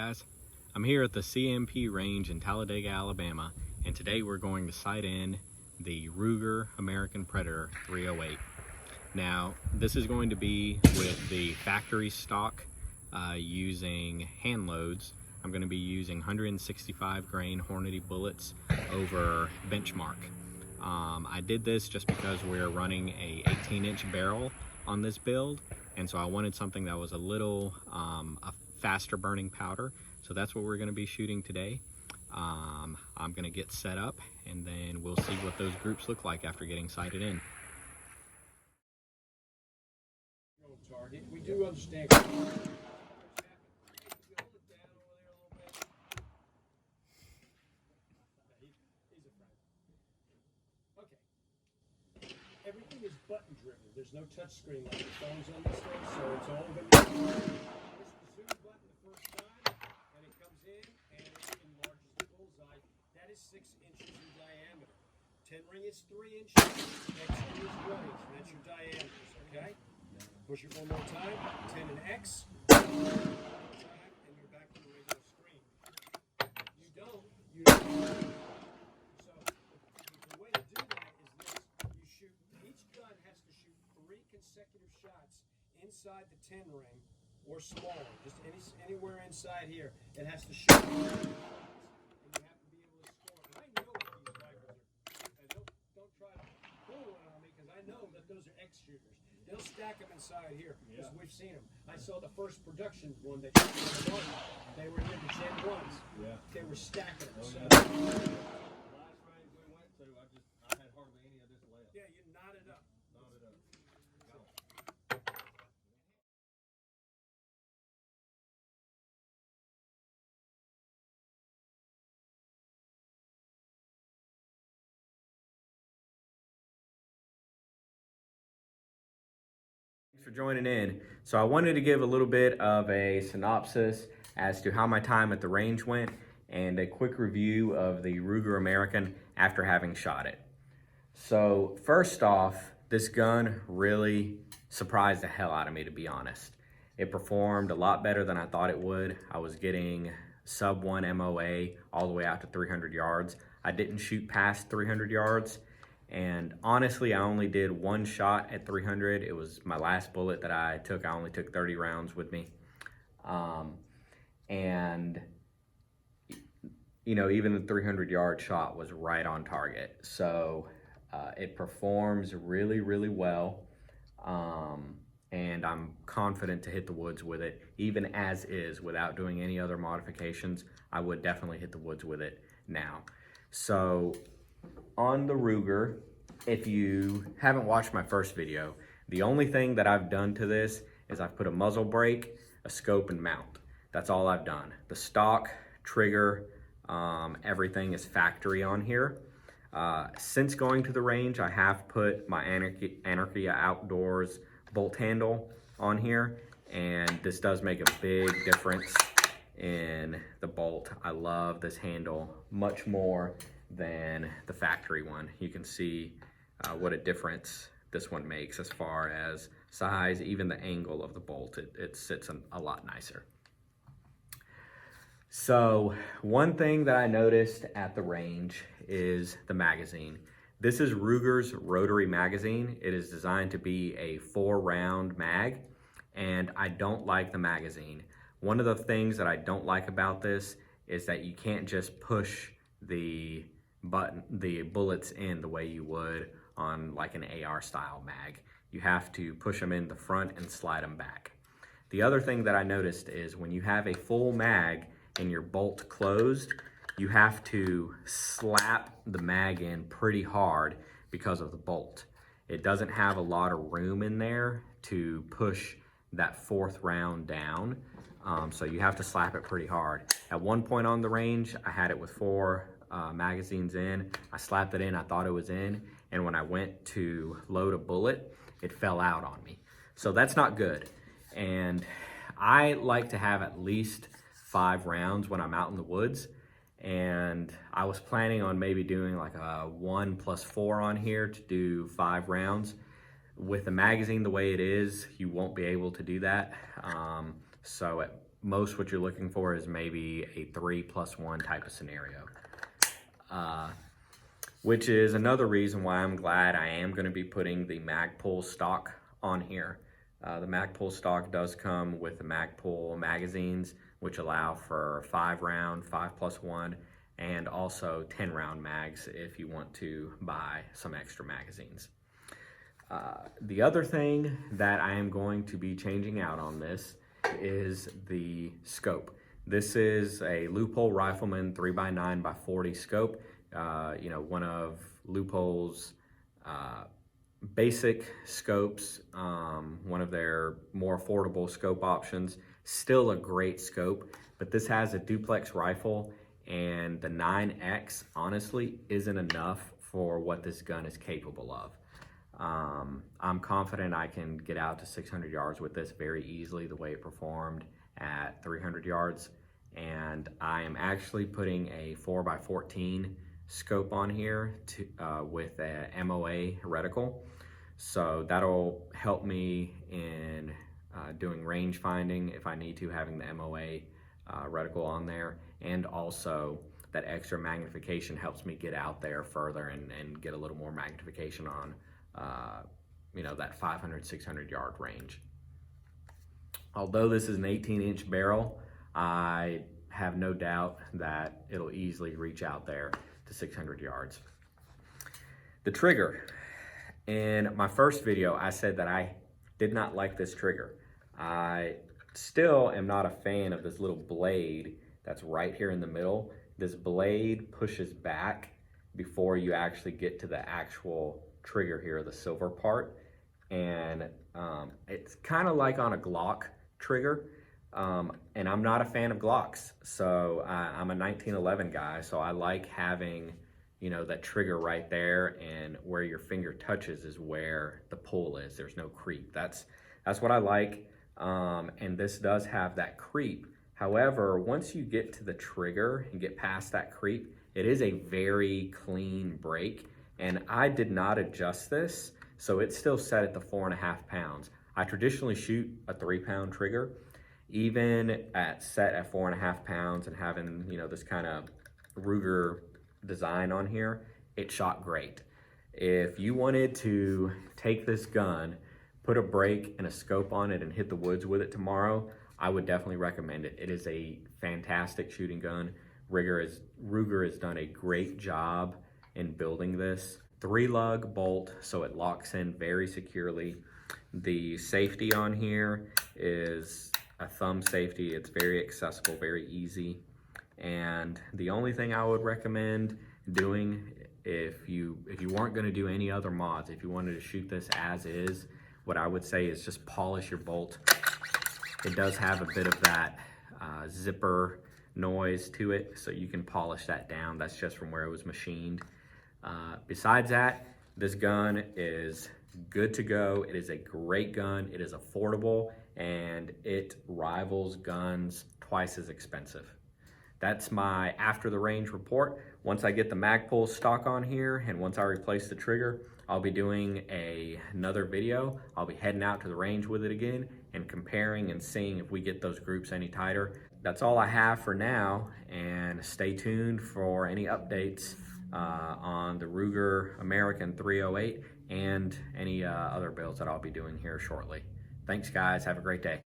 guys, I'm here at the CMP range in Talladega, Alabama, and today we're going to sight in the Ruger American Predator 308. Now, this is going to be with the factory stock using hand loads. I'm going to be using 165 grain Hornady bullets over benchmark. I did this just because we're running a 18-inch barrel on this build, and so I wanted something that was a little a faster burning powder. So that's what we're going to be shooting today. I'm going to get set up, and then we'll see what those groups look like after getting sighted in. Target. We do understand. Everything is button driven. There's no touch screen like the phones on this thing, so it's all going to be. Push the zoom button the first time, and it comes in and it enlarges the bullseye. That is 6 inches in diameter. 10 ring is 3 inches. X ring is 1 inch. That's your diameters, okay? Push it one more time. 10 and X. And you're back to the regular screen. You don't. So the way to do that is this. You shoot, each gun has to shoot 3 consecutive shots inside the 10 ring or smaller. Just anywhere inside here. It has to shoot. And you have to be able to score. And I know what these rifles are. Don't try to pull one on me because I know that those are X shooters. They'll stack them inside here because we've seen them. I saw the first production one that they were in the Gen 1s. Yeah. They were stacking them. So. Last range we went to, I had hardly any of this left. Yeah, you knotted up. Knotted up. Go. Thanks for joining in. So I wanted to give a little bit of a synopsis as to how my time at the range went and a quick review of the Ruger American after having shot it. So first off, this gun really surprised the hell out of me, to be honest. It performed a lot better than I thought it would. I was getting sub 1 MOA all the way out to 300 yards. I didn't shoot past 300 yards. And honestly, I only did one shot at 300. It was my last bullet that I took. I only took 30 rounds with me. And, you know, even the 300-yard shot was right on target. So it performs really, really well. And I'm confident to hit the woods with it, even as is, without doing any other modifications. I would definitely hit the woods with it now. So on the Ruger, if you haven't watched my first video, the only thing that I've done to this is I've put a muzzle brake, a scope, and mount. That's all I've done. The stock, trigger, everything is factory on here. Since going to the range, I have put my Anarchy Outdoors bolt handle on here, and this does make a big difference in the bolt. I love this handle much more than the factory one. You can see what a difference this one makes as far as size, even the angle of the bolt. It sits a lot nicer. So one thing that I noticed at the range is the magazine. This is Ruger's rotary magazine. It is designed to be a 4-round mag, and I don't like the magazine. One of the things that I don't like about this is that you can't just push the bullets in the way you would on like an AR style mag. You have to push them in the front and slide them back. The other thing that I noticed is when you have a full mag and your bolt closed, you have to slap the mag in pretty hard because of the bolt. It doesn't have a lot of room in there to push that 4th round down. So you have to slap it pretty hard. At one point on the range, I had it with 4 magazines in. I slapped it in, I thought it was in, and when I went to load a bullet, it fell out on me. So that's not good. And I like to have at least 5 rounds when I'm out in the woods, and I was planning on maybe doing like a 1+4 on here to do 5 rounds. With the magazine the way it is, you won't be able to do that. So at most what you're looking for is maybe a 3+1 type of scenario. Which is another reason why I'm glad I am going to be putting the Magpul stock on here. The Magpul stock does come with the Magpul magazines, which allow for 5-round, 5+1, and also 10-round mags if you want to buy some extra magazines. The other thing that I am going to be changing out on this is the scope. This is a Leupold Rifleman 3x9x40 scope. One of Leupold's basic scopes, one of their more affordable scope options. Still a great scope, but this has a duplex rifle, and the 9X honestly isn't enough for what this gun is capable of. I'm confident I can get out to 600 yards with this very easily the way it performed at 300 yards. And I am actually putting a 4x14 scope on here with a MOA reticle. So that'll help me in doing range finding if I need to, having the MOA reticle on there. And also that extra magnification helps me get out there further and get a little more magnification on that 500, 600 yard range. Although this is an 18-inch barrel, I have no doubt that it'll easily reach out there to 600 yards. The trigger. In my first video, I said that I did not like this trigger. I still am not a fan of this little blade that's right here in the middle. This blade pushes back before you actually get to the actual trigger here, the silver part. And it's kind of like on a Glock trigger. And I'm not a fan of Glocks. So I'm a 1911 guy. So I like having, that trigger right there, and where your finger touches is where the pull is. There's no creep. That's what I like. And this does have that creep. However, once you get to the trigger and get past that creep, it is a very clean break. And I did not adjust this, so it's still set at the 4.5 pounds. I traditionally shoot a 3-pound trigger. Even set at 4.5 pounds and having, this kind of Ruger design on here, it shot great. If you wanted to take this gun, put a brake and a scope on it and hit the woods with it tomorrow, I would definitely recommend it. It is a fantastic shooting gun. Ruger has done a great job in building this. 3-lug bolt, so it locks in very securely. The safety on here is a thumb safety. It's very accessible, very easy. And the only thing I would recommend doing, if you weren't going to do any other mods, if you wanted to shoot this as is, what I would say is just polish your bolt. It does have a bit of that zipper noise to it, so you can polish that down. That's just from where it was machined. Besides that, this gun is good to go. It is a great gun. It is affordable, and it rivals guns twice as expensive. That's my after the range report. Once I get the Magpul stock on here, and once I replace the trigger, I'll be doing another video. I'll be heading out to the range with it again and comparing and seeing if we get those groups any tighter. That's all I have for now, and stay tuned for any updates on the Ruger American 308 and any other builds that I'll be doing here shortly. Thanks guys, have a great day.